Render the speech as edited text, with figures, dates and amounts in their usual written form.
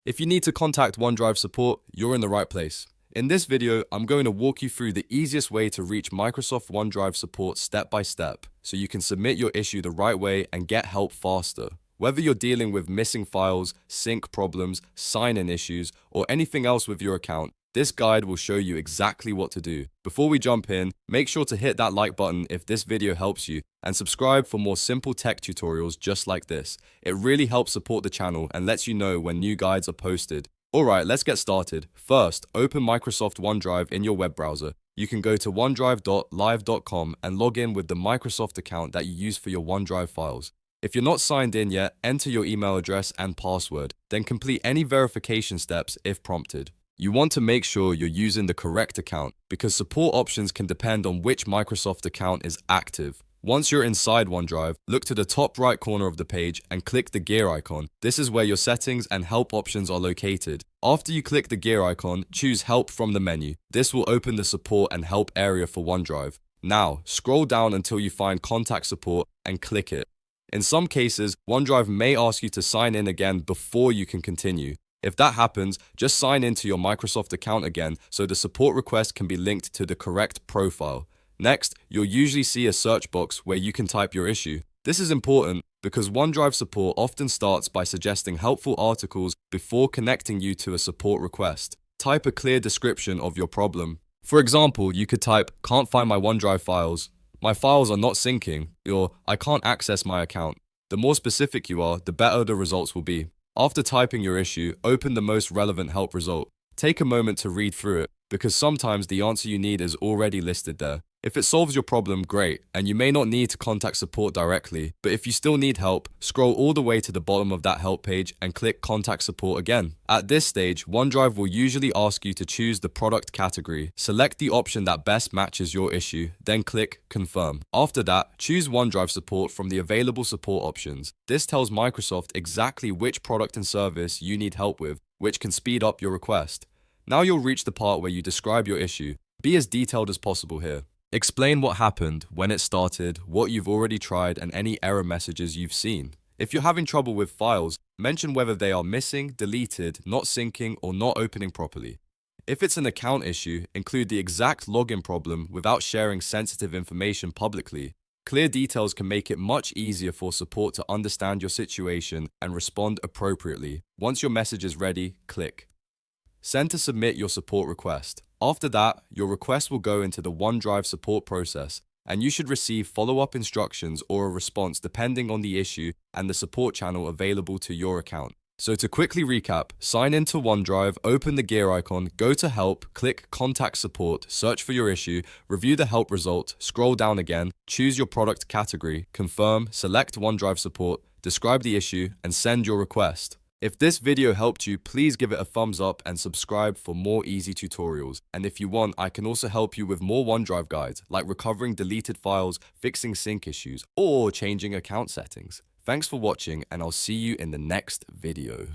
If you need to contact OneDrive support, you're in the right place. In this video, I'm going to walk you through the easiest way to reach Microsoft OneDrive support step by step, so you can submit your issue the right way and get help faster. Whether you're dealing with missing files, sync problems, sign-in issues, or anything else with your account, this guide will show you exactly what to do. Before we jump in, make sure to hit that like button if this video helps you, and subscribe for more simple tech tutorials just like this. It really helps support the channel and lets you know when new guides are posted. Alright, let's get started. First, open Microsoft OneDrive in your web browser. You can go to onedrive.live.com and log in with the Microsoft account that you use for your OneDrive files. If you're not signed in yet, enter your email address and password, then complete any verification steps if prompted. You want to make sure you're using the correct account because support options can depend on which Microsoft account is active. Once you're inside OneDrive, look to the top right corner of the page and click the gear icon. This is where your settings and help options are located. After you click the gear icon, choose Help from the menu. This will open the support and help area for OneDrive. Now, scroll down until you find Contact Support and click it. In some cases, OneDrive may ask you to sign in again before you can continue. If that happens, just sign into your Microsoft account again so the support request can be linked to the correct profile. Next, you'll usually see a search box where you can type your issue. This is important because OneDrive support often starts by suggesting helpful articles before connecting you to a support request. Type a clear description of your problem. For example, you could type, "Can't find my OneDrive files," "My files are not syncing," or "I can't access my account." The more specific you are, the better the results will be. After typing your issue, open the most relevant help result. Take a moment to read through it, because sometimes the answer you need is already listed there. If it solves your problem, great, and you may not need to contact support directly, but if you still need help, scroll all the way to the bottom of that help page and click Contact Support again. At this stage, OneDrive will usually ask you to choose the product category. Select the option that best matches your issue, then click Confirm. After that, choose OneDrive support from the available support options. This tells Microsoft exactly which product and service you need help with, which can speed up your request. Now you'll reach the part where you describe your issue. Be as detailed as possible here. Explain what happened, when it started, what you've already tried, and any error messages you've seen. If you're having trouble with files, mention whether they are missing, deleted, not syncing, or not opening properly. If it's an account issue, include the exact login problem without sharing sensitive information publicly. Clear details can make it much easier for support to understand your situation and respond appropriately. Once your message is ready, click Send to submit your support request. After that, your request will go into the OneDrive support process, and you should receive follow-up instructions or a response depending on the issue and the support channel available to your account. So to quickly recap, sign into OneDrive, open the gear icon, go to Help, click Contact Support, search for your issue, review the help result, scroll down again, choose your product category, confirm, select OneDrive support, describe the issue, and send your request. If this video helped you, please give it a thumbs up and subscribe for more easy tutorials. And if you want, I can also help you with more OneDrive guides, like recovering deleted files, fixing sync issues, or changing account settings. Thanks for watching, and I'll see you in the next video.